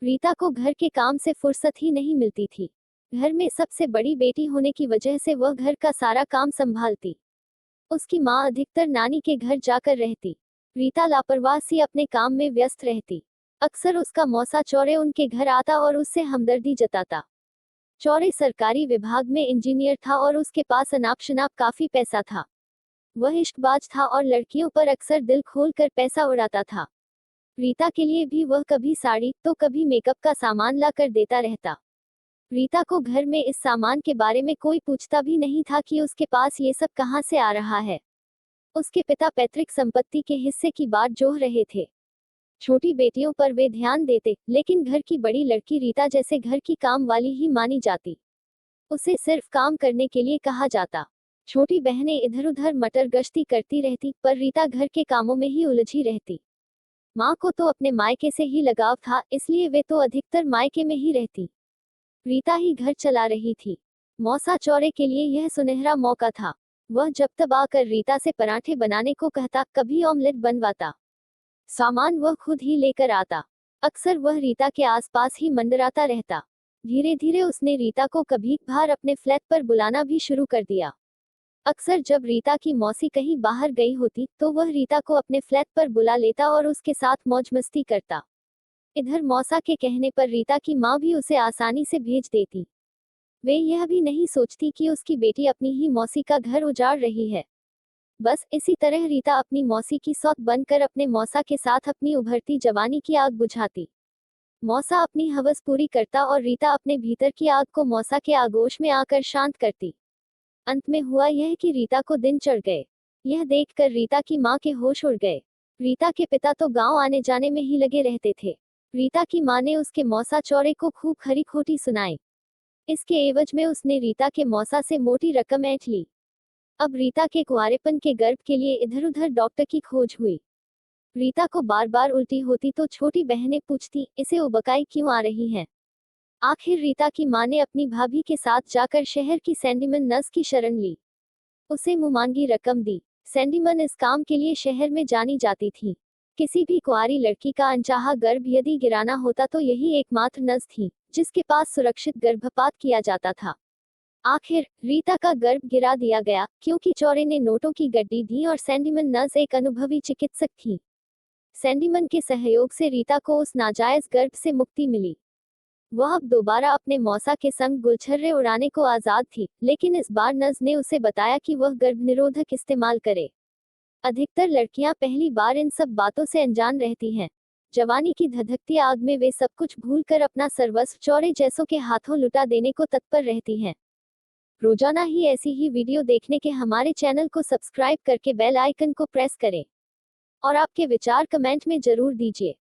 रीता को घर के काम से फुर्सत ही नहीं मिलती थी। घर में सबसे बड़ी बेटी होने की वजह से वह घर का सारा काम संभालती। उसकी माँ अधिकतर नानी के घर जाकर रहती। रीता लापरवाह सी अपने काम में व्यस्त रहती। अक्सर उसका मौसा चौरे उनके घर आता और उससे हमदर्दी जताता। चौरे सरकारी विभाग में इंजीनियर था और उसके पास अनाप शनाप काफी पैसा था। वह इश्कबाज था और लड़कियों पर अक्सर दिल खोल कर पैसा उड़ाता था। रीता के लिए भी वह कभी साड़ी तो कभी मेकअप का सामान ला कर देता रहता। रीता को घर में इस सामान के बारे में कोई पूछता भी नहीं था कि उसके पास ये सब कहाँ से आ रहा है। उसके पिता पैतृक संपत्ति के हिस्से की बात जोह रहे थे। छोटी बेटियों पर वे ध्यान देते, लेकिन घर की बड़ी लड़की रीता जैसे घर की काम वाली ही मानी जाती। उसे सिर्फ काम करने के लिए कहा जाता। छोटी बहनें इधर उधर मटर गश्ती करती रहती, पर रीता घर के कामों में ही उलझी रहती। माँ को तो अपने मायके से ही लगाव था, इसलिए वे तो अधिकतर मायके में ही रहती। रीता ही घर चला रही थी। मौसा चौरे के लिए यह सुनहरा मौका था। वह जब तब आकर रीता से पराठे बनाने को कहता, कभी ऑमलेट बनवाता। सामान वह खुद ही लेकर आता। अक्सर वह रीता के आसपास ही मंडराता रहता। धीरे धीरे उसने रीता को कभी कभार अपने फ्लैट पर बुलाना भी शुरू कर दिया। अक्सर जब रीता की मौसी कहीं बाहर गई होती, तो वह रीता को अपने फ्लैट पर बुला लेता और उसके साथ मौज मस्ती करता। इधर मौसा के कहने पर रीता की माँ भी उसे आसानी से भेज देती। वे यह भी नहीं सोचती कि उसकी बेटी अपनी ही मौसी का घर उजाड़ रही है। बस इसी तरह रीता अपनी मौसी की सौत बनकर अपने मौसा के साथ अपनी उभरती जवानी की आग बुझाती। मौसा अपनी हवस पूरी करता और रीता अपने भीतर की आग को मौसा के आगोश में आकर शांत करती। अंत में हुआ यह कि रीता को दिन चढ़ गए। यह देखकर रीता की माँ के होश उड़ गए। रीता के पिता तो गांव आने जाने में ही लगे रहते थे। रीता की माँ ने उसके मौसा चौरे को खूब खरी खोटी सुनाई। इसके एवज में उसने रीता के मौसा से मोटी रकम ऐंठ ली। अब रीता के कुंवारेपन के गर्भ के लिए इधर उधर डॉक्टर की खोज हुई। रीता को बार बार उल्टी होती तो छोटी बहनें पूछती, इसे उबकाई क्यों आ रही है। आखिर रीता की माँ ने अपनी भाभी के साथ जाकर शहर की सैंडीमन नर्स की शरण ली। उसे मुमांगी रकम दी। सैंडीमन इस काम के लिए शहर में जानी जाती थी। किसी भी कुंवारी लड़की का अनचाहा गर्भ यदि गिराना होता तो यही एकमात्र नर्स थी, जिसके पास सुरक्षित गर्भपात किया जाता था। आखिर रीता का गर्भ गिरा दिया गया, क्योंकि चौरे ने नोटों की गड्डी दी और सैंडीमन नर्स एक अनुभवी चिकित्सक थी। सैंडीमन के सहयोग से रीता को उस नाजायज गर्भ से मुक्ति मिली। वह अब दोबारा अपने मौसा के संग गुलछर्रे उड़ाने को आजाद थी, लेकिन इस बार नर्स ने उसे बताया कि वह गर्भनिरोधक इस्तेमाल करे। अधिकतर लड़कियां पहली बार इन सब बातों से अनजान रहती हैं। जवानी की धधकती आग में वे सब कुछ भूलकर अपना सर्वस्व चौरे जैसों के हाथों लुटा देने को तत्पर रहती हैं। रोजाना ही ऐसी ही वीडियो देखने के हमारे चैनल को सब्सक्राइब करके बेल आइकन को प्रेस करें और आपके विचार कमेंट में जरूर दीजिए।